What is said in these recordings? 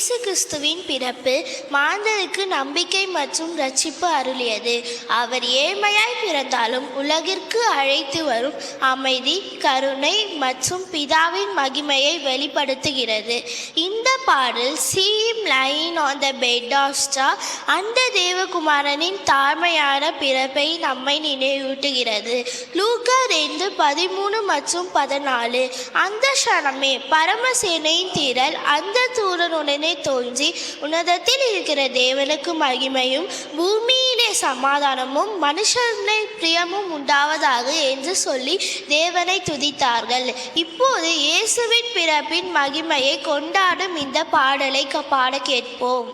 இயேசு கிறிஸ்துவின் பிறப்பு மாந்தருக்கு நம்பிக்கை மற்றும் ரட்சிப்பு அருளியது. அவர் ஏழ்மையாய் பிறந்தாலும் உலகிற்கு அழைத்து வரும் அமைதி, கருணை மற்றும் பிதாவின் மகிமையை வெளிப்படுத்துகிறது. இந்த பாடல் "See him lying on the bed of straw" அந்த தேவகுமாரனின் தாழ்மையான பிறப்பை நம்மை நினைவூட்டுகிறது. லூக்கா 2:13 மற்றும் 14. அந்த க்ஷணமே பரமசேனையின் திரள் அந்த தூதனுடனே தோன்றி, உன்னதத்தில் இருக்கிற தேவனுக்கு மகிமையும் பூமியிலே சமாதானமும் மனுஷனை பிரியமும் உண்டாவதாக என்று சொல்லி தேவனை துதித்தார்கள். இப்போது இயேசுவின் பிறப்பின் மகிமையை கொண்டாடும் இந்த பாடலை பாட கேட்போம்.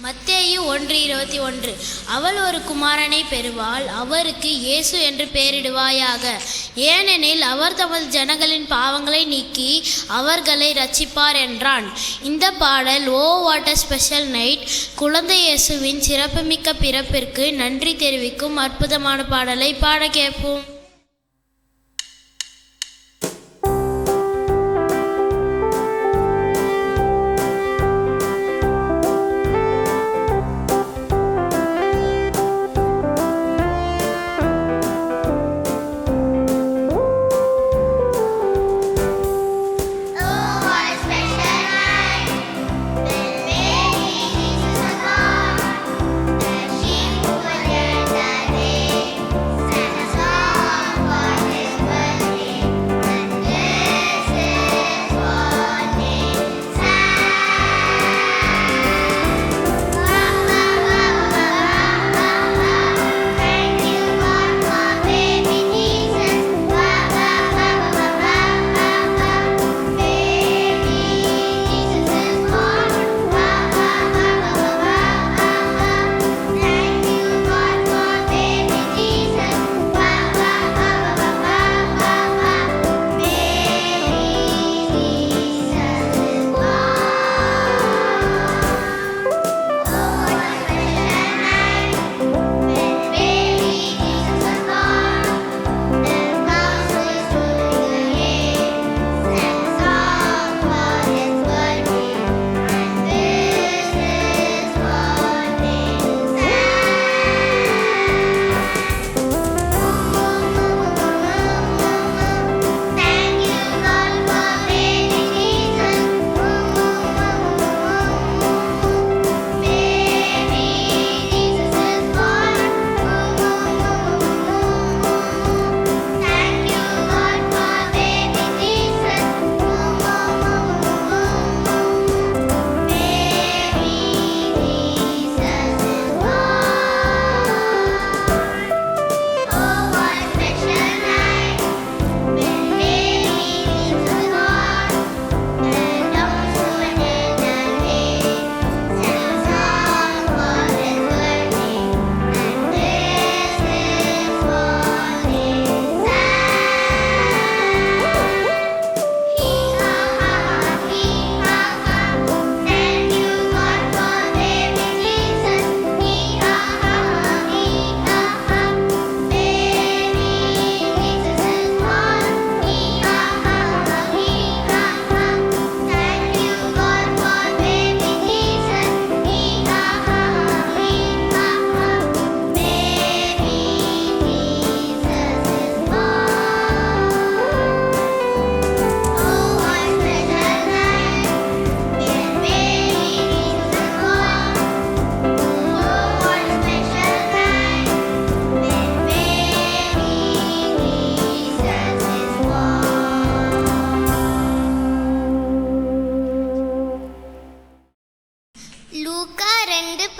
மத்தேயு 1:21. அவள் ஒரு குமாரனை பெறுவாள், அவருக்கு இயேசு என்று பெயரிடுவாயாக. ஏனெனில் அவர் தமது ஜனங்களின் பாவங்களை நீக்கி அவர்களை ரட்சிப்பார் என்றான். இந்த பாடல் "oh what a special night" குழந்தை இயேசுவின் சிறப்புமிக்க பிறப்பிற்கு நன்றி தெரிவிக்கும் அற்புதமான பாடலை பாட கேட்போம். Santa Claus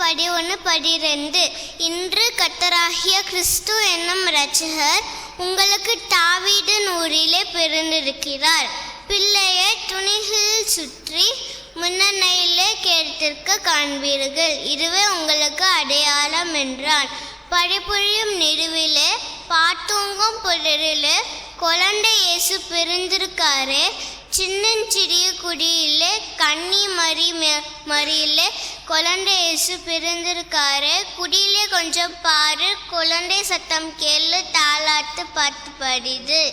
படி 1 படி 2. இன்று கர்த்தராகிய கிறிஸ்து என்னும் இரட்சகர் உங்களுக்கு தாவீதின் ஊரிலே பிறந்திருக்கிறார். பிள்ளையை துணிகளில் சுற்றி முன்னணையிலே கேட்டிருக்க காண்பீர்கள். இதுவே உங்களுக்கு அடையாளம் என்றான். பழிபொழியும் நிறுவிலே பாத்தூங்கும் புலரிலே குழந்தை இயேசு பிறந்திருக்காரே. சின்னஞ்சிறிய குடியிலே கன்னி மரியிலே குழந்தை இயேசு பிறந்திருக்காரு. குடியிலே கொஞ்சம் பாரு, குழந்தை சத்தம் கேளு, தாலாட்டு பாட்டு பாடிது.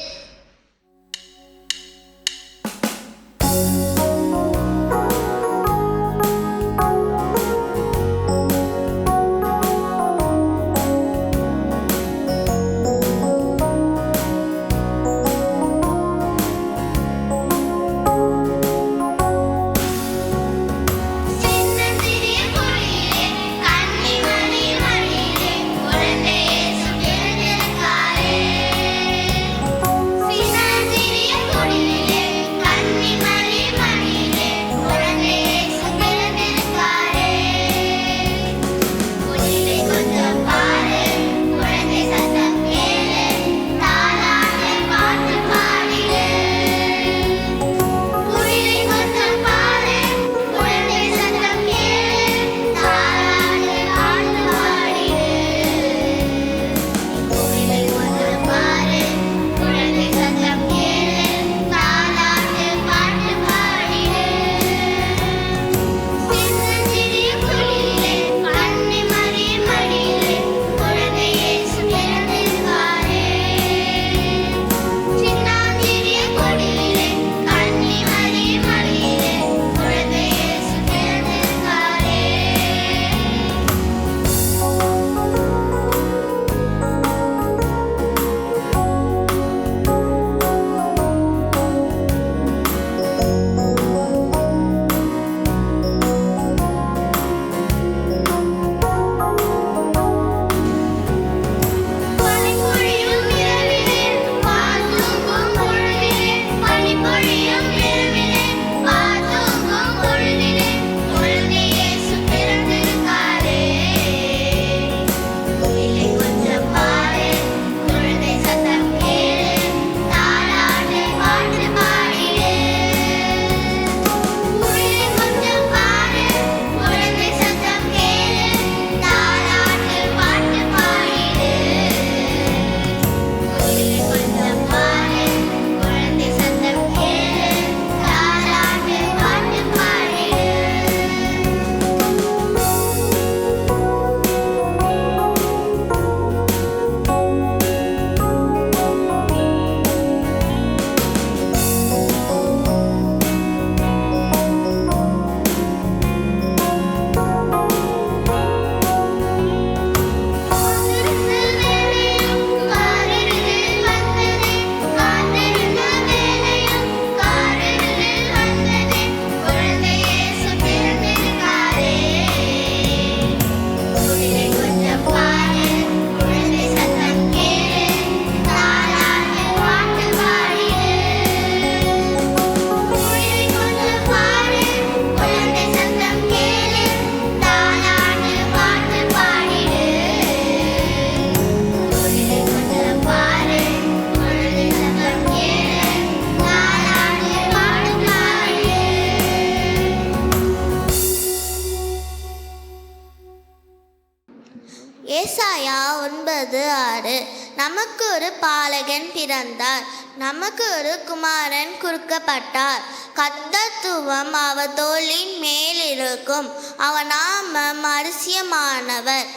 ஏசாயா 9:6. நமக்கு ஒரு பாலகன் பிறந்தார், நமக்கு ஒரு குமாரன் கொடுக்கப்பட்டார். கர்த்தத்துவம் அவர் தோளின் மேல் இருக்கும். அவர் நாமம் அதிசயமானவர்,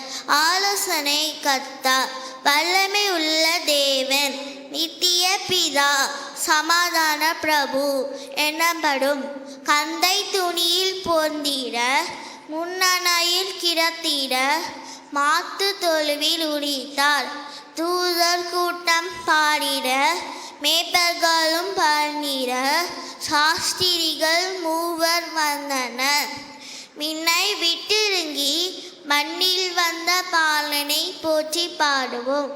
ஆலோசனை கர்த்தர், வல்லமை உள்ள தேவன், நித்திய பிதா, சமாதான பிரபு எனப்படும். கந்தை துணியில் பொந்திட, முன்னணையில் கிடத்திட, மாத்து தொழுவில் உரித்தார். தூதர் கூட்டம் பாடிட, மேய்ப்பர்களும் பண்ணிட, சாஸ்திரிகள் 3 வந்தனர். மின்னை விட்டிருங்கி மண்ணில் வந்த பாலனை போற்றி பாடுவோம்.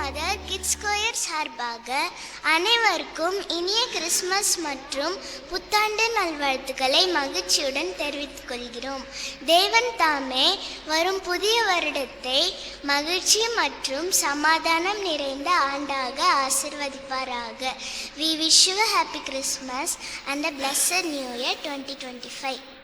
மதர் கிட்ஸ் ஸ்கொயர் சார்பாக அனைவருக்கும் இனிய கிறிஸ்மஸ் மற்றும் புத்தாண்டு நல்வாழ்த்துக்களை மகிழ்ச்சியுடன் தெரிவித்துக் கொள்கிறோம். தேவன் தாமே வரும் புதிய வருடத்தை மகிழ்ச்சி மற்றும் சமாதானம் நிறைந்த ஆண்டாக ஆசிர்வதிப்பாராக. We wish you a happy Christmas and a blessed New Year 2025.